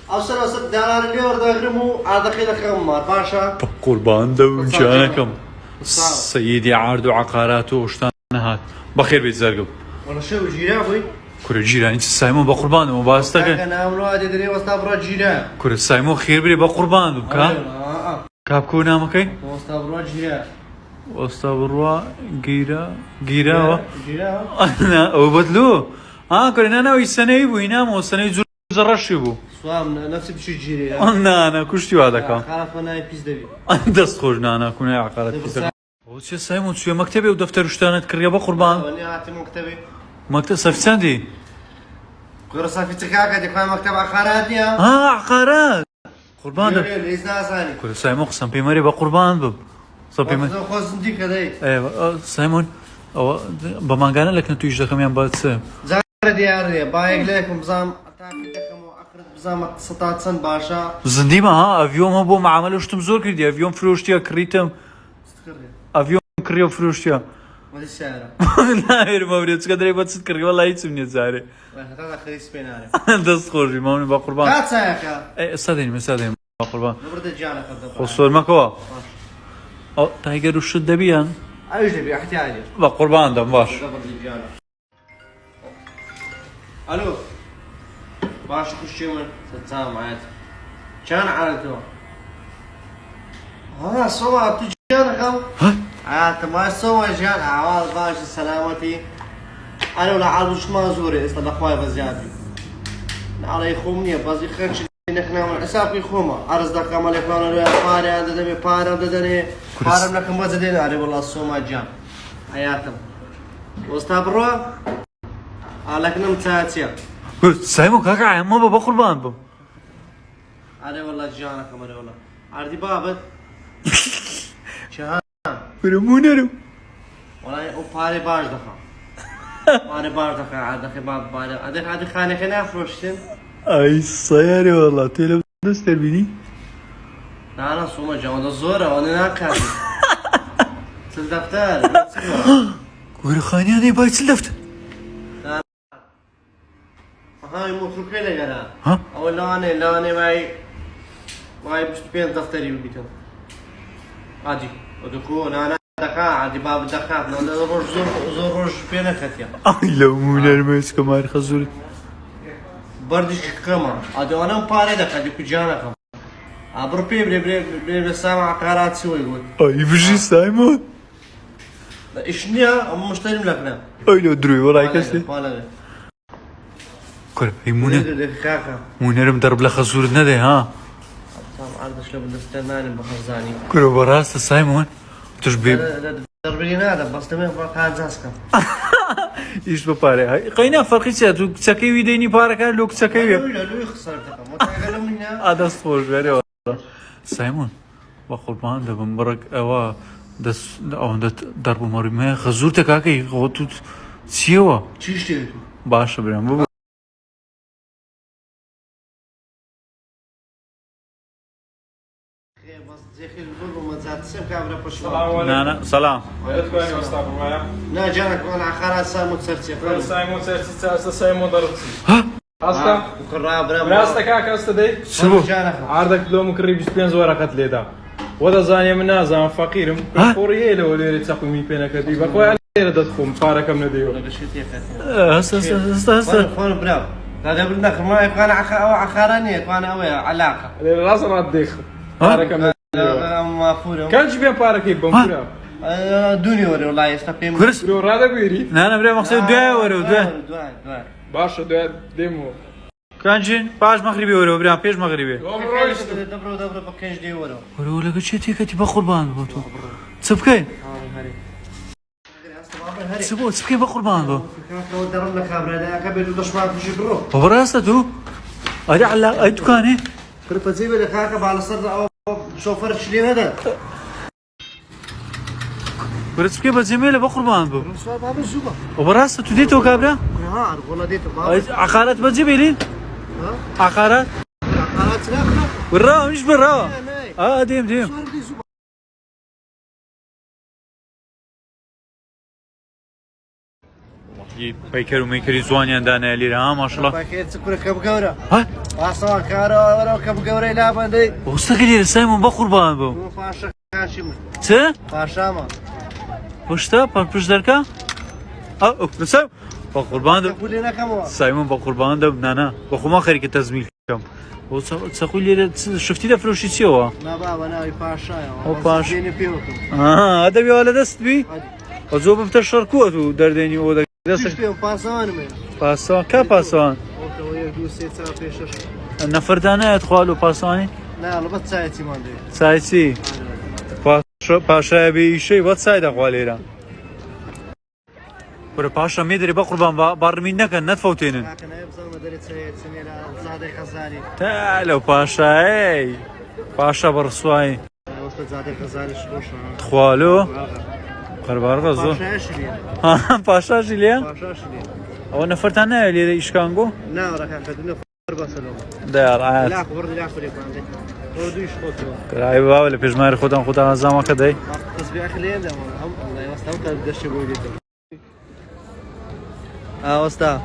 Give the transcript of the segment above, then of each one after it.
أوصل دارار اللي ورد يخرموا هذا كذا خمار باشا قربان دو جانكم سيدي عرض وعقاراته وشتانهات بخير بيت زرقب والله شو جيراني كره جيران انت سايمون بقربان وباستك انا اولاد ادري واستبرا جيران كره سايمون خير بري بقربان بكا كابكو نامكي واستبرا جيران واستبروا جيرا جيرا جيران انا وبدلو كره انا ويسني وينام وسني زرشبو سوام نفسي بشي جيران انا كشتي هذا كان خلاص انا بيس دبي دست خوجنا انا كنا عقارات بيتر وش سايمون شو مكتبي ودفتر وشتانت كريا بقربان وانا اعطي مكتبي مكتب صفساندي كره صافي تكاكا دي كان مكتب عقارات يا عقارات قربان ده ليس ناساني كره سايمون قسم بيمري بقربان بب صبي ما خوز دي كده ايوه سايمون او بمانغانا لك انتو يجدا كمان بعد سام زار ديار بايق لكم بزام اتاكد دكم واخرت بزام 16 سن باشا زنديما افيوم هو معامله شتم زور كردي افيوم فروشتيا كريتم افيوم كريو فروشتيا ما دي الشارع لا يا موريت قدري بس تكري والله يتسمني زاري هذا خريس بيناري دست خورجي مامني بقربان لا تسايكا اي استاذني بقربان برد جانا خصور مكوا او تايجر وش الدبيان اجنبي احتياجي بقربان دم باش برد جانا الو باش خشي من تتسامع عاد كان عادته ها سوا تجانا خو عاد ما سوا جان عوال باش سلامتي انا ولا عارف ما زوري اصلا اخوي بزيادي على يخومني بس يخرج نحنا من حسابي خوما عرض ذاك عمل يكون انا فاري عند دمي فاري عند دني فارم لكم بزدين علي والله الصوم جان حياتهم واستبروا لكن متاتيا سايمون كاكا عمو بابا قربان بب علي والله جانا كمان والله عردي بابت شهان برمونرو والله وفاري باش دخل فاري باش دخل عاد دخل باب باري عاد خاني خنا فروشتين اي صياري والله تلو دستر بيني لا انا صوم جانا زوره وانا ناكل الدفتر كوري خاني انا بايت الدفتر هاي مو كله جرا ها او لاني واي بس بين دفتري بيتو عادي ودكو انا دكا عادي باب دكا زور زور بين ختيا اي لو مونر مس كمان خزور بردش كما عادي انا باري دكا دي كجانا كم ابر بي سامع قرارات سوي يقول اي بجي سايمون اشنيا مشتري لكنا اي لو دروي والله كسي كوري هي مونر مدرب لخزور ندي ها عرض شلون بدستناني بخزاني كوري براس سايمون تشبي دربين هذا بس تمام فقط زاسكم ايش بباري قينا فرقي تو تسكيوي ديني بارك لو تسكيوي لو خسرتك ما تقلوا منا هذا صور غير والله سايمون بقربان ده بمبرك اوا دس او ده ضرب مرمى خزورتك هكي غوتو سيوا تشيشتي باش برام لا سلام لا جانك انا خلاص سايمون سرتي سايمون سرتي سايمون ضربتي ها استا وكرا برام راستا كاكا استا دي شو عرضك لو مكري بين ورقه ليدا ودا زاني من نازا فقير فوريه لو تاخذ مي بينك دي بقوا على دتكم فارك من ديو هسه فون برام هذا بدنا ما يكون عخراني يكون علاقه راس رديخ فارك من مفهوم كان جبين فارك يبون دوني وري والله يستقيم كرس لو رادا بيري لا برام مقصود دعاء ورو دعاء باشا ديمو كانجين باش مغربي ورو برام بيش مغربي دبرو بكنج دي ورو ورو لك شتي كتي بقربان بوتو تسبكي تسبكي بقربان بو درب لك خبره ده كبير دشمن في برو وبراسته تو ادي على اي دكانه كرب زي اللي خاك على الصدر او شوفر شلين هذا ورسبكي بزميله بقربان بو سوا باب الزوبه وبراسته تو ديتو كابرا ها والله ديت باب عقارات بتجيبين عقارات عقارات لا بالراء مش بالراء ديم پیکر و میکری جوانیان دانه لیره ها ماشاءالله باكيت سكر كم قورة ها أصلا كارو ورا كم قورة لا بندي وستا لیره سایمون با قربان بم مو فاشا كاشم چه؟ فاشا ما پشتا پشت درکا؟ او نسیم با قربان دم تقولي لنا كم هو سایمون با قربان دم نه نه با خو ما خیلی که تزمیل کم و تقول لیره شفتی ده فروشی چی هوا؟ لا بابا أنا فاشا أو فاشا. ديني بيوتو هذا بيوالا دست بي وزوب بتشر كوتو درديني ودا شو دست فيهم باسان من باسان كا باسان أوكي ويا سيت ساعة بيشش النفر دانا يدخلوا باساني لا لا بس ساعتي ما أدري سايسي پاشا بی شی وات ساید قوالیرا پر پاشا میدری با قربان بارمین نکن نتفوتینن لكن أنا بزوم مدري سيد سميلا زادي خزالي تعالوا پاشا ای پاشا برسواي وصلت زادي خزالي شروش تخوالو قربار غزو باشا شليه ها پاشا جلیا باشا شليه او نفر تانا لی ایشکانگو لا راح أخذنا بسلام دار عاد لا خبر لا خبر يبغى ودوش خطوة کرای باول پیشمر خودم زما کدی تسبيح خليه ده الله يوصل كان بدش يقول لي وستا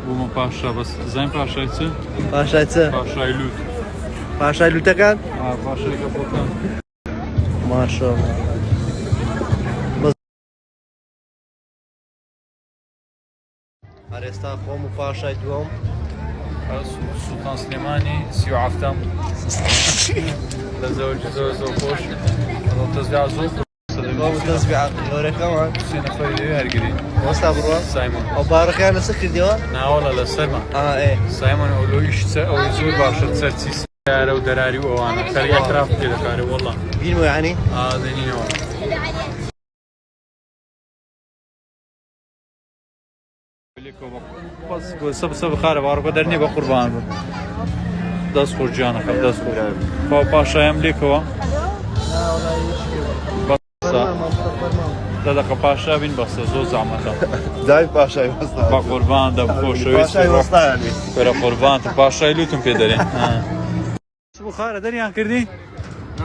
بوم پاشا بس زين پاشا چه باشا تسا پاشا لوت باشا لوتكان پاشا کپوتان ما شاء الله أرستا قوم باشا دوم سلطان سليماني سيو عفتم لزوج زوز وخوش تزبيع زوز قوم تسبيح غير كمان سينا فريدي هرقري وستا بروا سايمون أو بارك أنا سكر ديوان نا والله لسلمى إيه سايمون اولو ايش او زور باشا تسرتي سيارة ودراري وانا خلي اعتراف كده كاري والله بينمو يعني ذني نوع بس سب خارب عارف درني بقربان دست خور جانا خب دست خور با پاشا املیکو لا ولا يشكي بس دادق پاشا بین بس زو زعمتا داي باشای وستا با قربان دم خوشویست باشای وستا يعني برا قربان تو پاشای لوتون پیدارین سبو خاره دریان کردی؟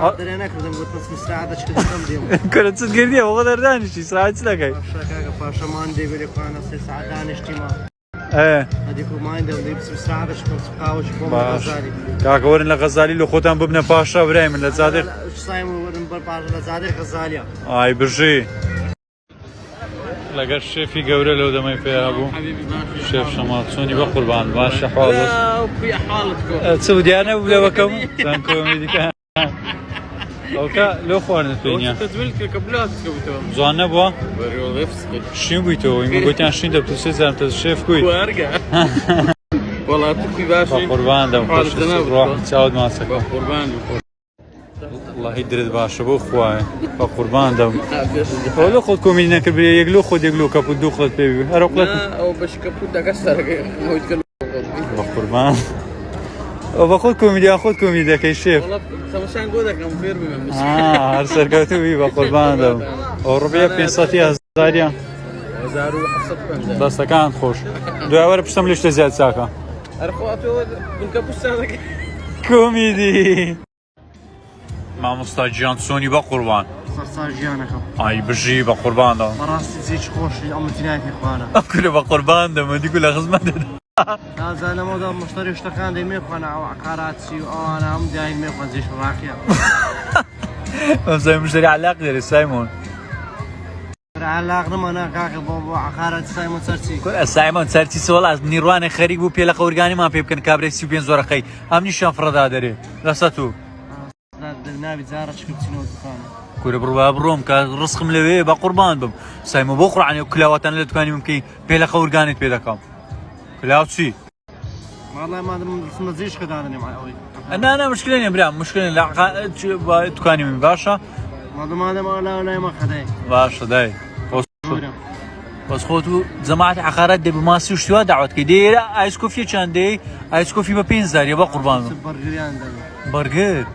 أقدر أنا كذا قلت بس مساعدة كذا كم ديم كنت تقردي هو غدر دانشي ساعد لكي باشا كذا باشا ما عندي بلي أنا ساعدة اجتماع ايه هذيك ما عندي ودي بس مساعدة كم سقاوش كم باش غزالي كاكا ورن لغزالي لو خوتان ببنا باشا براي من لزادر إيش صايم ورن باشا لزادي غزالية اي برجي لقى الشيفي قوري لو دمي فيها ابو حبيبي ما في شيف شماطوني بقربان ماشي حاضر لا وفي حالتكم تسودي انا ولا وكم كان كوميدي كان اوكا لو خوان الدنيا تزولك قبلات كبتو زوانا بوا وريو غفسك شنو بيتو يما قلت انا شنو دبت سيزان الشيف كويت وارجع والله تكفي باشي قربان دم خوش روح تعود ما سكر قربان الله يدرد باشا بو خواي قربان دم ولو خد كوميدي نكر بي يقلو خد يقلو كابو دخلت بيبي اروح لك او باش كبوت كسر ما يتكلم قربان وباخذ كوميدي اخذ كوميدي كي شيف والله سمشان قودك كم فير بمش هرسر كوتو بي قربان دم اوروبيا بينصاتي هزاريا زارو حصت بنزا بس كانت خوش دو اور بشتم ليش تزيد ساكا ارخواتو بالكابوس هذاك كوميدي مع مستاجيان سوني بقربان صار جيانك اي بجي بقربان دم مراسي زيج خوش ام تنايت اخوانا اكل بقربان دم دي كلها خزمه هذا انا موضوع مشتري اشتكان دي ميخوانا او عقاراتي وانا ام داين ميخوان زيش راكيا زي مشتري علاقه غير سايمون علاقه ما انا كاك بو عقارات سايمون سرتي كل سايمون سرتي سوال از نيروان خريج بو بيلا قورغاني ما بيبكن كابري 35 زورقي ام نشان فردا دري رساتو لا نابي زارة شكلتينو دكان كل بروا بروم كرسخ ملوي بقربان بم سايمو بقرا عن كلاوات انا دكاني ممكن بيلا قورغاني بيلا كام كلاوتشي والله ما زيش كدانني مع قوي انا مشكله يا برام مشكله لا دكاني من باشا ما لا ما خداي باشا داي بس خودو جماعة عقارات دي بماسي وشتوا دعوت كدير ايس كوفي كان دي ايس كوفي ب 15 يا قربان برجريان ده برجر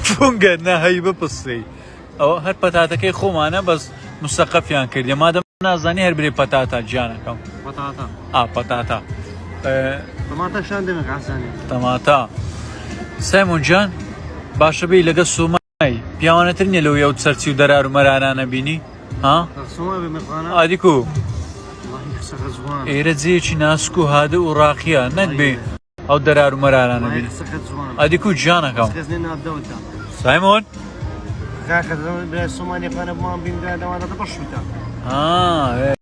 فونجر نهي ببصي او هر بطاطا خومانه بس مثقفيان كردي ما دام نازاني هر بري بطاطا جانكم بطاطا بطاطا طماطا شان دمك عساني طماطا سايمون جان باشا بي لقى السوما پیاوانەتر نییە لەو یەوت سەرچی و دەرار و مەرانانە بینی ها سۆما بێ مەقانە ئادیکو والله قسەکە جوانە ئێرە جێیەکی ناسک و هادە و ڕاقیە نەکبێ ئەو دەرار و مەرانانە والله بینی قسەکە جوانە ئادیکو گیانەکەم کەس نێ نابدەوتە سایمۆن کاکە برای سۆمانیەکانە بمان بیندا دەوانە دەبەشویتە ها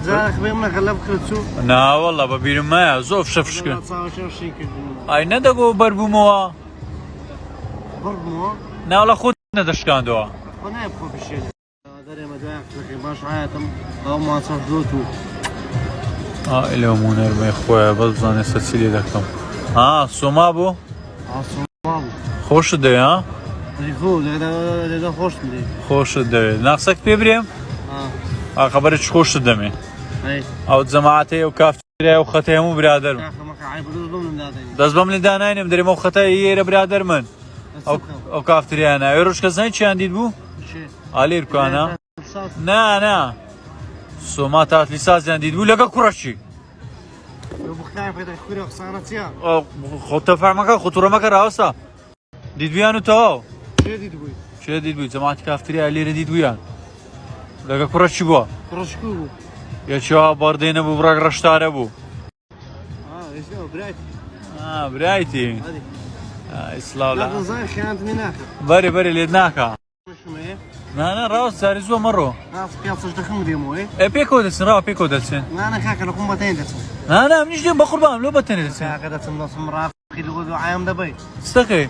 جارێک بێ منەکە لە بکرد چوو ناوەڵە بە بیرم مایە زۆر فشەفشکن چاوەشی کردن ئای نەدەگۆ بەربوومەوە بڕبمەوە ناوڵە خۆت نەدەشکاندەوە خۆ نایە بخۆ بشێت دەرێمە دوای قسەکەی باش هایەتم ئەو ماچەش دۆت و لێ مونەرمەی خۆیە بەزانێ سەرچی لێ دەکەم سۆما بوو ئاسۆما بوو خۆشت دەوێ ها خۆ لێدا خۆش بدێ خۆشت دەوێت ناقسەک پێ برێم خەبەرە چ خۆشت دەمێ ئەو جەماعەتەی ئەو کافتێریا و خەتەی هەموو برادەرم دەست بەم لێدا ناینم دەرێمە ئەو خەتای ئێرە برادەر من ئەو کافتریانە ئەوێ ڕۆژکە زانی چیان دیت بوو ئالێر بکانە نا سۆما تاتلی سازیان دیت بوو لەگە کوڕەچی خۆتەفەرمەکە خۆتوڕەمەکە ڕاوەستا دیتبوویان و تەواو چێ دیت بووی جەماعەتی کافتریا لێرە دیت بوویان لەگە کوڕەچی بووە یەکێوا بەردێنە بوو بڕێک ڕەشتارە بوو برایتی ئیسلااو لە بەرێ بەرێ لێت ناکە نانە ڕاست زاری زووە مەڕۆ پێکەوە دەچن ڕاوە پێکەوە دەچن نانە منیش دێم بە قوربان لۆ بەتەنێ دەچن ستەکەی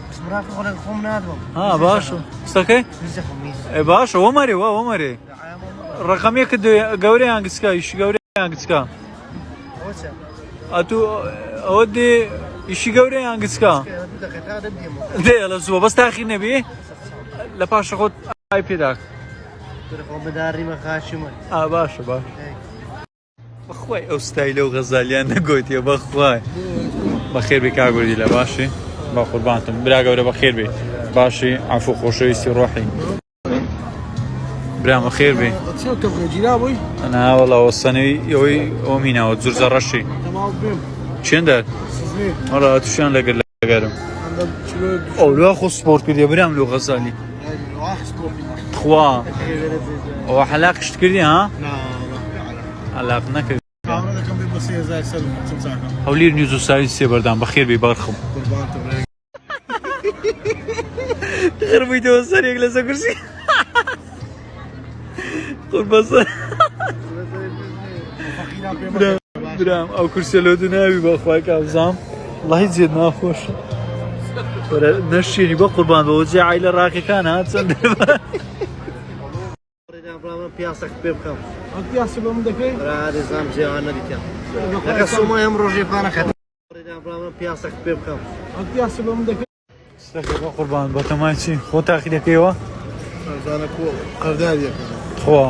باشە ستەکەی باشە وەمەرێ وەمەرێ ڕقەمێکە گەورەیان گچکە ئیشی گەورەیان گچکە ئەتو ئەوە دێ ئیشی گەورەیان گچکە دێ لە زووە بەس تاخیر نەبێ لە پاشە خۆت ئای پێداک باشە باش بەخوای ئەو ستایلە و غەزالیان نەگۆیتیە بەخوای بەخێر بێ کاگوردی لە باشی با قوربانتم برا گەورە بەخێر بێ باشی عەفو و خۆشەویستی ڕۆحی برام بەخێر بێ ناوەڵا وەسەنەوەی ئەوەی ئەوە میناوە جورجە ڕەشی چێندە وەڵا تووشیان لەگەر لەگەرم ئەو لوا خۆ سپۆرت کردیە برام لۆ غەزالی خوا ئەوە حەلاقشت کردی ها حەلاق نەکرد هەولیر نیوز و ساوی سێ بەردام بەخێر بێ بەرخم خربوویتەوە سەرێک لەسەر کورسی قوربەسەر برام ئەو کورسە لۆ دوو ناوی بەخوای کابزام وەڵڵا هیچ جێت ناخۆشە نەشێنی بە قوربان بەوە جێ عایلە ڕاکەکان ها چەند پیاسەک پێ بکەم پیاسی بە من دەکەی ڕێزام جێوان نەدیکەم لەکە سۆمای ئەم ڕۆژێپانەکەت پیاسەک پێ بکەم پیاسی بە من دەکەی ستەکە بە قوربان بە تەمای چی خۆ تاقی دەکەیەوە خوا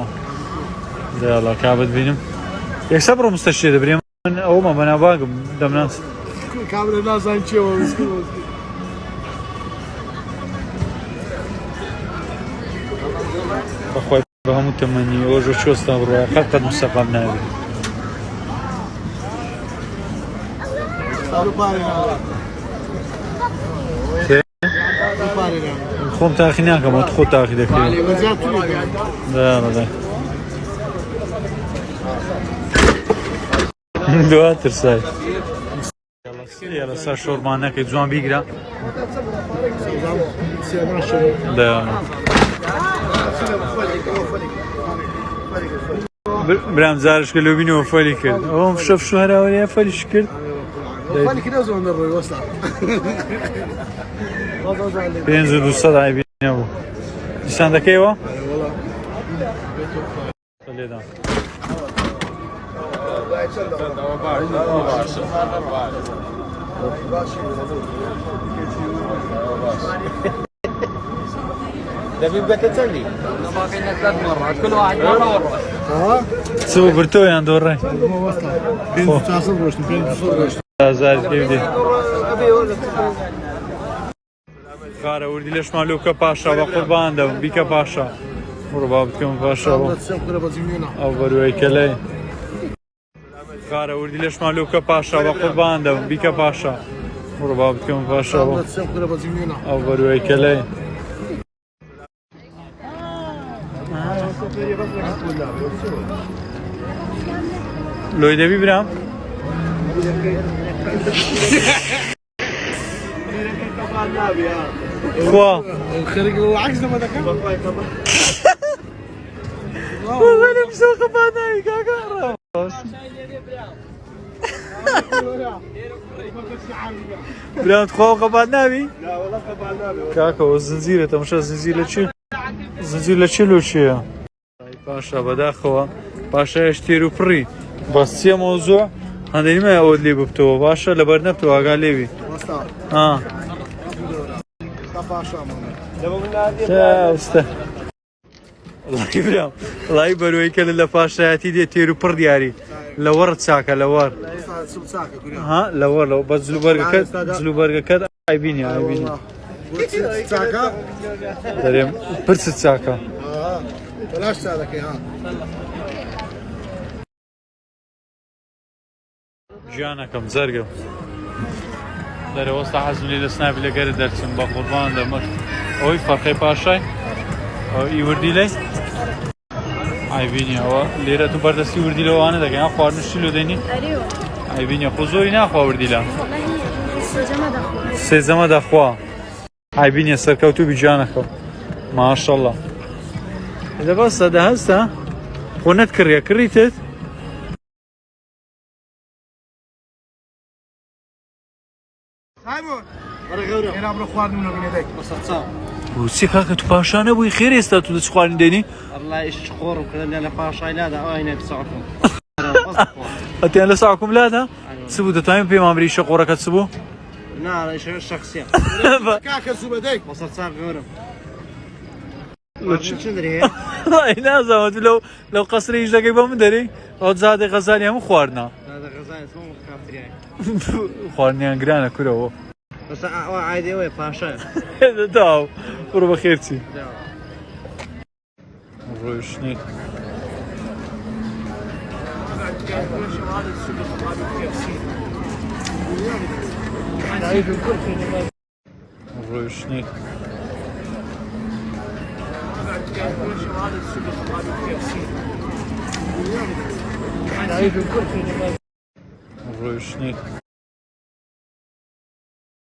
دەڵا کابت بینم یەکسە بڕۆ مستەشێ دەبرێ من ئەومە بەناوباگم دەمناس کابرا نازان چێوە بەخوای بە هەموو تەمەنی ئەوژە چۆستا بڕۆە قەت مستەقام ناوێت خۆم تاقی ناکەم خۆ تاقی دەکەی دواتر سای لەسەر شۆرمانەکەی جوان بیگرە برام زارشکە لێ بینەوە فەلی کرد ئەوم شەف شوهراوەریە فەلیش کرد پێنج و دووسەد ئایبینە بوو دیسان دەکەیەوە لێدان دەبی بێتە چەندی كل واحد مرة ورا سووا برتویان دۆڕێ خارە وردی لەشمان لۆکە پاشا بە قوربان دەبم بیکە پاشا بڕۆ با بکەم پاشەوە ئەو بەروەی کەلەی خارە وردی لەشمان لۆکە پاشا بە قوربان دەبم بیکە پاشا بڕۆ با بکەم پاشەوە ئەو بەروەی کەلەی لۆی دەبی برام خوا خرج العكس لما ده كان والله نفسه قبال ناوي كاكا برام تخوا قبال ناوي لا والله قبل نابي كاكا والزنزيرة تمشى الزنزيرة شو زنزيرة شلو شيء باشا بداخوا باشا يشتري بري بس يا موضوع هذا ما يعود لي ببتو باشا لبرنبتو قال لي مصطفى اه باشا ماما لما من هذه يا استاذ الله يبرم الله يبرويك اللي باشا دي تيرو بر دياري لور تساكا لور ها لور لو بس زلوبرغا كد عيبيني عيبيني ساكا دريم برس تساكا بلاش سالك ها جانكم زرقا داري وسط حزم لي لسناب اللي قرد درسم بقربان دمك اوي فرقي باشاي او يوردي لي عيبيني او ليرة تو بردسي وردي لو انا دقا خوارن شلو ديني ايوه عيبيني خزوري ناخوا وردي لا والله سيزما دخوا عيبيني سركوتو بجانكو ما شاء الله اذا بس هذا هسه خونت كريا كريتت سايمون انا غيره انا ابرو خوارن منو بينك مصصا وسي كاكا تو باشا ابوي خير استا تو تسخوان ديني الله ايش شخور وكذا انا باشا لا ده اين بسعكم انت انا ساعكم لا ده سبو ده تايم في مامري شقورك تسبو لا ايش شخصيه كاكا زبدك مصصا غيره شو ندري والله لازم لو قصري يجي جايبه من دري او زاد غزالي هم خوارنا هذا غزال اسمه كافر يعني خوارني انجرانا كره بس عادي وي باشا داو قرب بخيرتي روشني روشني روشني